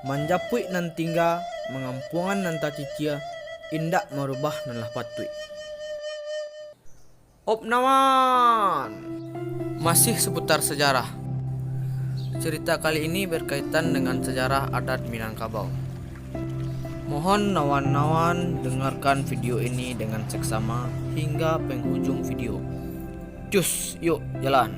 Manjapui nan tingga, mengampungan nan tacicia, indak merubah nan lah patui. Opnawan masih seputar sejarah. Cerita kali ini berkaitan dengan sejarah adat Minangkabau. Mohon nawan-nawan dengarkan video ini dengan seksama hingga penghujung video. Cus, yuk jalan.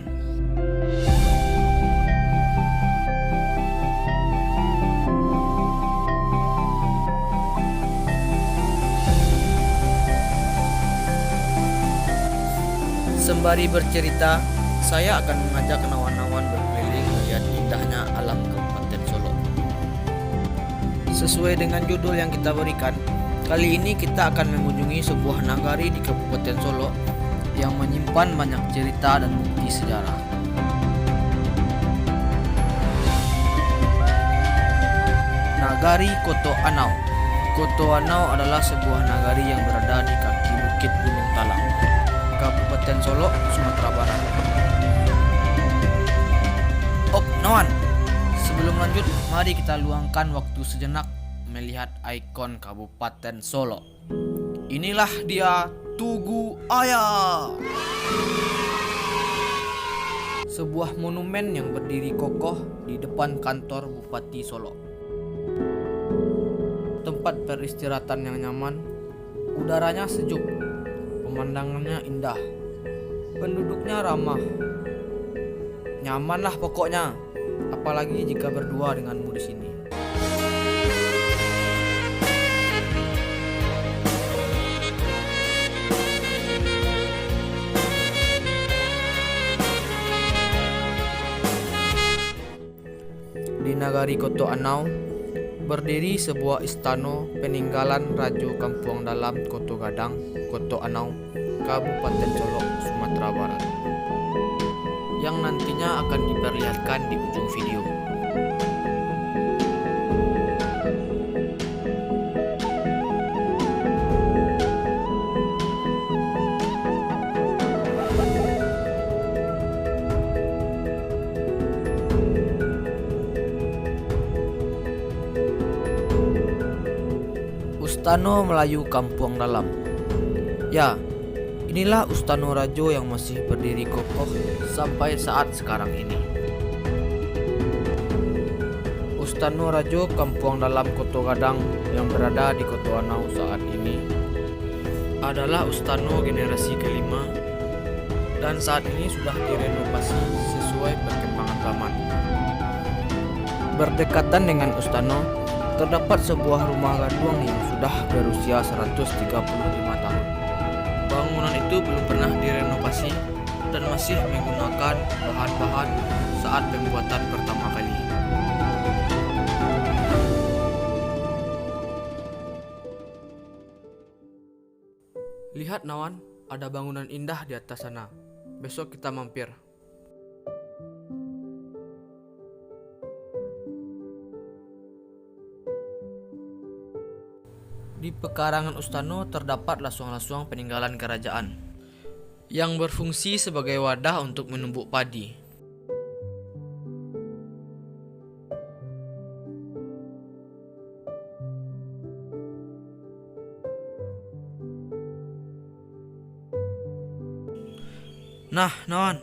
Sembari bercerita, saya akan mengajak nawan-nawan berkeliling melihat indahnya alam Kabupaten Solo. Sesuai dengan judul yang kita berikan, kali ini kita akan mengunjungi sebuah nagari di Kabupaten Solo yang menyimpan banyak cerita dan bukti sejarah. Nagari Koto Anau. Koto Anau adalah sebuah nagari yang berada di kaki bukit Gunung Talang, Kabupaten Solo, Sumatera Barat. Nawan, sebelum lanjut, mari kita luangkan waktu sejenak melihat ikon Kabupaten Solo. Inilah dia Tugu Aya, sebuah monumen yang berdiri kokoh di depan kantor Bupati Solo. Tempat peristirahatan yang nyaman, udaranya sejuk, pemandangannya indah, penduduknya ramah. Nyaman lah pokoknya, apalagi jika berdua denganmu di sini. Di nagari Koto Anau berdiri sebuah istana peninggalan Raja Kampuang Dalam Koto Gadang, Koto Anau, Kabupaten Solo, Sumatera Barat, yang nantinya akan diperlihatkan di ujung video. Ustano Melayu Kampuang Dalam. Ya, inilah Ustano Rajo yang masih berdiri kokoh sampai saat sekarang ini. Ustano Rajo Kampuang Dalam Koto Gadang yang berada di Koto Anau saat ini adalah Ustano generasi kelima dan saat ini sudah direnovasi sesuai perkembangan zaman. Berdekatan dengan Ustano terdapat sebuah rumah ganduang yang sudah berusia 135 tahun. Bangunan itu belum pernah direnovasi dan masih menggunakan bahan-bahan saat pembuatan pertama kali. Lihat Nawan, ada bangunan indah di atas sana. Besok kita mampir. Di pekarangan Ustano terdapat lasuang-lasuang peninggalan kerajaan yang berfungsi sebagai wadah untuk menumbuk padi. Nah, Nawan,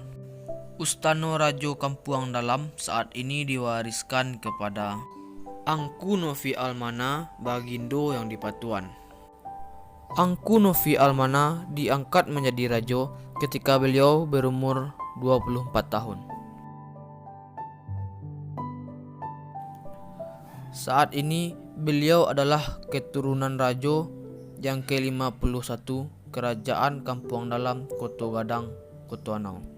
Ustano Rajo Kampuang Dalam saat ini diwariskan kepada Angku Novi Almana Bagindo yang di Patuan. Angku Novi Almana diangkat menjadi rajo ketika beliau berumur 24 tahun. Saat ini beliau adalah keturunan rajo yang ke-51 Kerajaan Kampuang Dalam Koto Gadang, Koto Anau.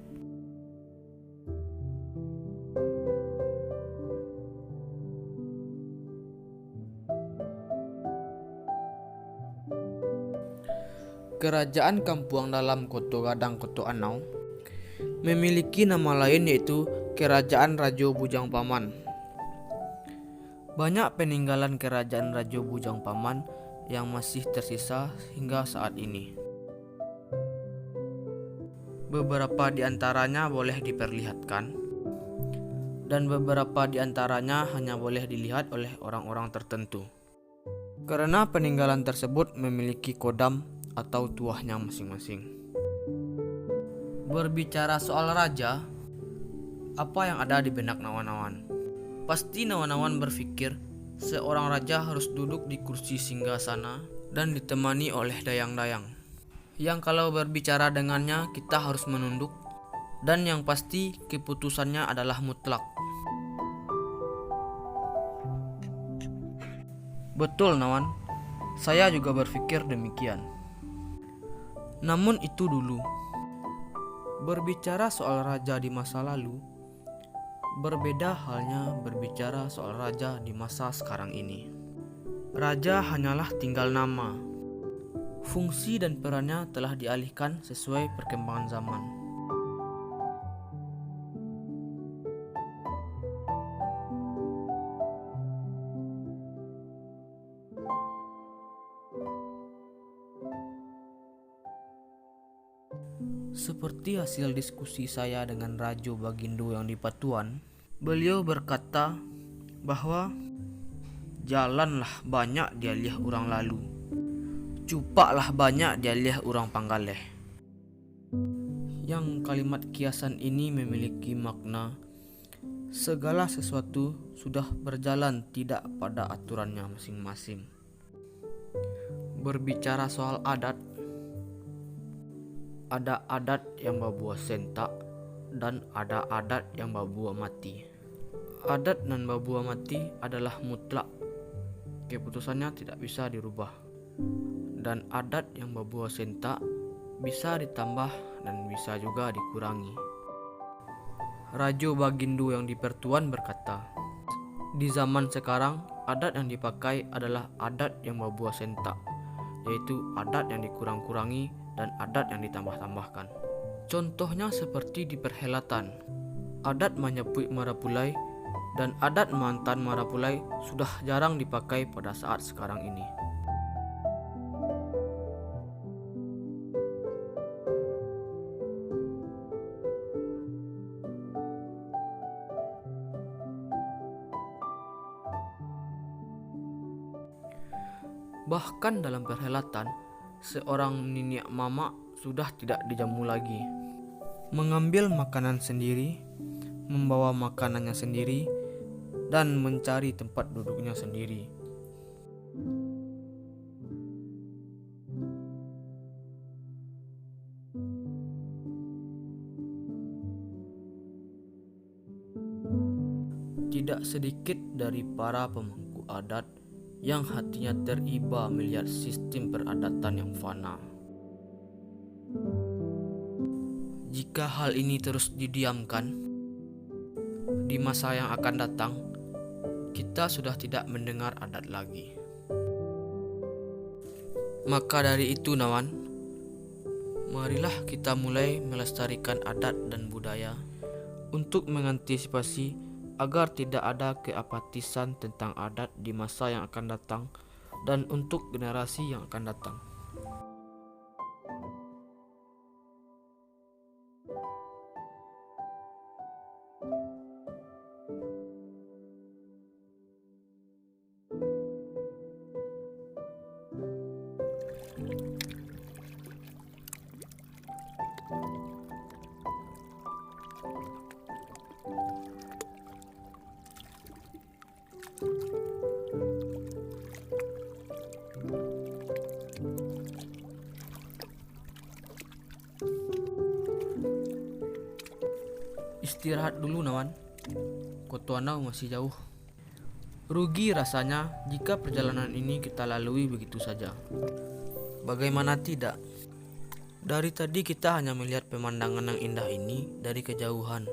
Kerajaan Kampuang Dalam Koto Gadang Koto Anau memiliki nama lain yaitu Kerajaan Rajo Bujang Paman. Banyak peninggalan Kerajaan Rajo Bujang Paman yang masih tersisa hingga saat ini. Beberapa di antaranya boleh diperlihatkan. dan beberapa di antaranya hanya boleh dilihat oleh orang-orang tertentu. Karena peninggalan tersebut memiliki kodam atau tuahnya masing-masing. Berbicara soal raja, apa yang ada di benak Nawan-Nawan? Pasti Nawan-Nawan berpikir seorang raja harus duduk di kursi singgasana dan ditemani oleh dayang-dayang, yang kalau berbicara dengannya kita harus menunduk, dan yang pasti keputusannya adalah mutlak. Betul Nawan, saya juga berpikir demikian. Namun itu dulu. Berbicara soal raja di masa lalu, berbeda halnya berbicara soal raja di masa sekarang ini. Raja hanyalah tinggal nama. Fungsi dan perannya telah dialihkan sesuai perkembangan zaman. Seperti hasil diskusi saya dengan Rajo Bagindo yang di Patuan, beliau berkata bahwa jalanlah banyak dialih orang lalu, cupaklah banyak dialih orang panggaleh. Yang kalimat kiasan ini memiliki makna segala sesuatu sudah berjalan tidak pada aturannya masing-masing. Berbicara soal adat, ada adat yang babuah sentak dan ada adat yang babuah mati. Adat dan babuah mati adalah mutlak. Keputusannya tidak bisa dirubah. Dan adat yang babuah sentak bisa ditambah dan bisa juga dikurangi. Rajo Bagindo yang di Pertuan berkata, di zaman sekarang adat yang dipakai adalah adat yang babuah sentak, yaitu adat yang dikurang-kurangi dan adat yang ditambah-tambahkan. Contohnya seperti di perhelatan, adat menyepui Marapulai dan adat mantan Marapulai sudah jarang dipakai pada saat sekarang ini. Bahkan dalam perhelatan, seorang niniak mama sudah tidak dijamu lagi. Mengambil makanan sendiri, membawa makanannya sendiri, dan mencari tempat duduknya sendiri. Tidak sedikit dari para pemangku adat yang hatinya teriba melihat sistem peradatan yang fana. Jika hal ini terus didiamkan, di masa yang akan datang, kita sudah tidak mendengar adat lagi. Maka dari itu Nawan, marilah kita mulai melestarikan adat dan budaya untuk mengantisipasi agar tidak ada keapatisan tentang adat di masa yang akan datang dan untuk generasi yang akan datang. Istirahat dulu Nawan, Kotoanau masih jauh. Rugi rasanya jika perjalanan ini kita lalui begitu saja. Bagaimana tidak? Dari tadi kita hanya melihat pemandangan yang indah ini dari kejauhan.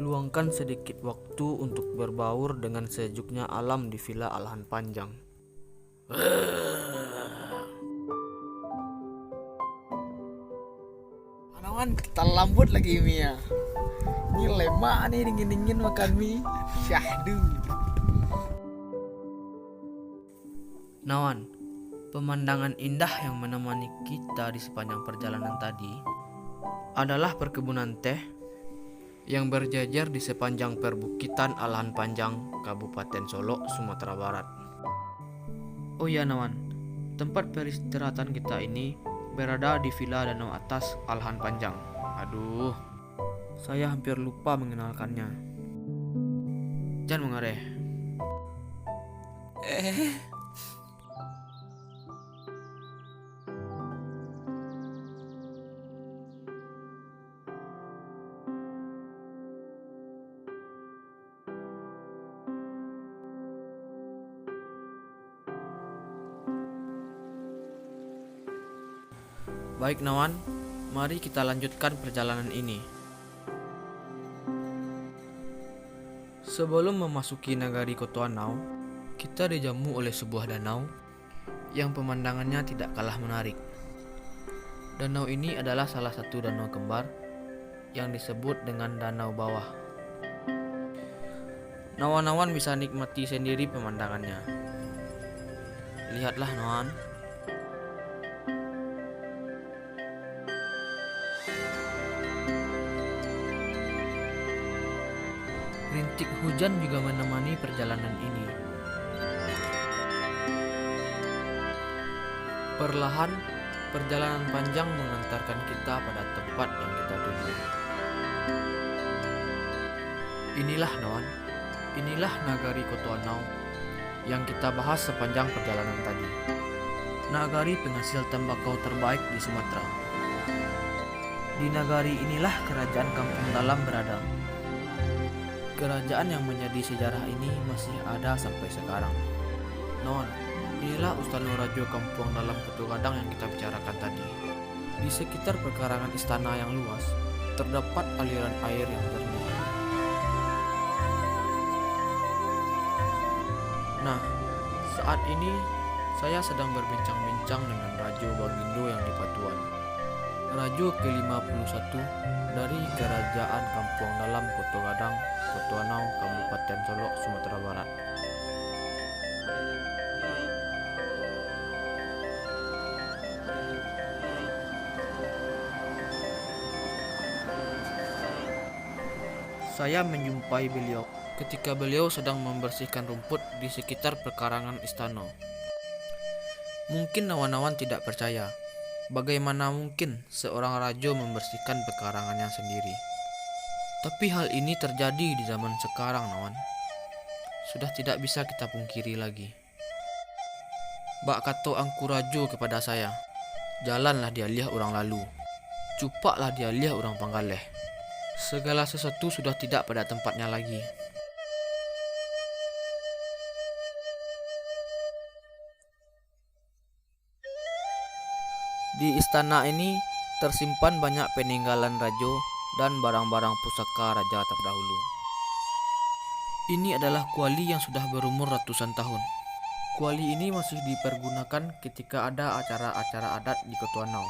Luangkan sedikit waktu untuk berbaur dengan sejuknya alam di Villa Alahan Panjang. Nawan, kita lambut lagi Mia. Ini lemak nih dingin-dingin makan mie. Syahdu. Nawan, pemandangan indah yang menemani kita di sepanjang perjalanan tadi adalah perkebunan teh, yang berjajar di sepanjang perbukitan Alahan Panjang, Kabupaten Solok, Sumatera Barat. Oh ya Nawan, tempat peristirahatan kita ini berada di Villa Danau Atas Alahan Panjang. Aduh, saya hampir lupa mengenalkannya. Jangan mengareh. Baik Nawan, mari kita lanjutkan perjalanan ini. Sebelum memasuki nagari Kotoanau, kita dijamu oleh sebuah danau yang pemandangannya tidak kalah menarik. Danau ini adalah salah satu danau kembar yang disebut dengan Danau Bawah. Nawan-nawan bisa nikmati sendiri pemandangannya. Lihatlah Nawan. Rintik hujan juga menemani perjalanan ini. Perlahan, perjalanan panjang mengantarkan kita pada tempat yang kita tuju. Inilah Nawan, inilah nagari Kotoanau yang kita bahas sepanjang perjalanan tadi. Nagari penghasil tembakau terbaik di Sumatera. Di nagari inilah kerajaan Kampung Dalam berada. Kerajaan yang menjadi sejarah ini masih ada sampai sekarang. Nawan, inilah Ustano Rajo Kampung Dalam Putu Gadang yang kita bicarakan tadi. Di sekitar pekarangan istana yang luas, terdapat aliran air yang jernih. Nah, saat ini saya sedang berbincang-bincang dengan Rajo Bagindo yang di Patuan. Rajo ke-51 dari Kerajaan Kampung Dalam Putu Gadang, Kotoanau, Kabupaten Solok, Sumatera Barat. Saya menjumpai beliau ketika beliau sedang membersihkan rumput di sekitar pekarangan istana. Mungkin nawan-nawan tidak percaya, bagaimana mungkin seorang raja membersihkan pekarangannya sendiri. Tapi hal ini terjadi di zaman sekarang, Nawan. Sudah tidak bisa kita pungkiri lagi. Bak kata angku rajo kepada saya, jalanlah dia liah orang lalu, cupaklah dia liah orang panggaleh. Segala sesuatu sudah tidak pada tempatnya lagi. Di istana ini tersimpan banyak peninggalan raja dan barang-barang pusaka raja terdahulu. Ini adalah kuali yang sudah berumur ratusan tahun. Kuali ini masih dipergunakan ketika ada acara-acara adat di Kotoanau.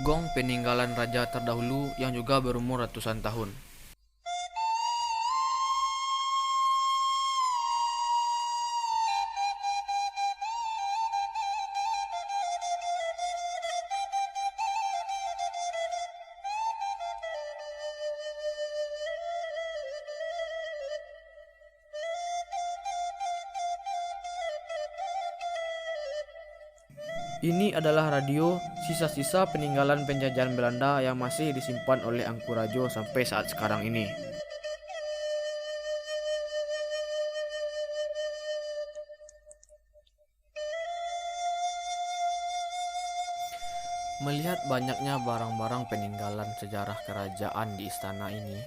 Gong peninggalan raja terdahulu yang juga berumur ratusan tahun. Ini adalah radio sisa-sisa peninggalan penjajahan Belanda yang masih disimpan oleh Angku Rajo sampai saat sekarang ini. Melihat banyaknya barang-barang peninggalan sejarah kerajaan di istana ini,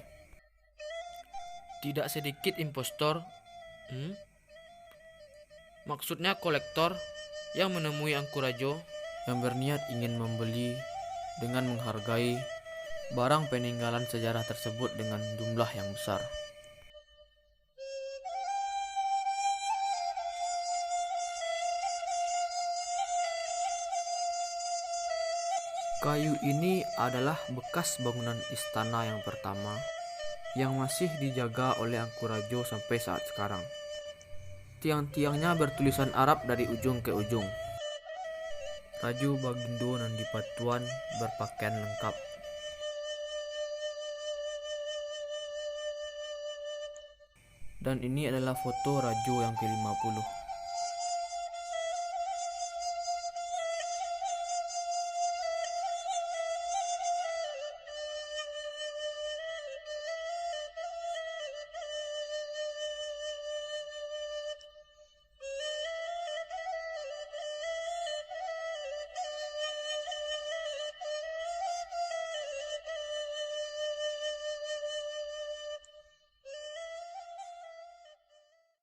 tidak sedikit impostor, maksudnya kolektor, yang menemui Angku Rajo yang berniat ingin membeli dengan menghargai barang peninggalan sejarah tersebut dengan jumlah yang besar. Kayu ini adalah bekas bangunan istana yang pertama yang masih dijaga oleh Angku Rajo sampai saat sekarang. Tiang-tiangnya bertulisan Arab dari ujung ke ujung. Rajo Bagindo nan di Patuan berpakaian lengkap. Dan ini adalah foto Rajo yang ke-50.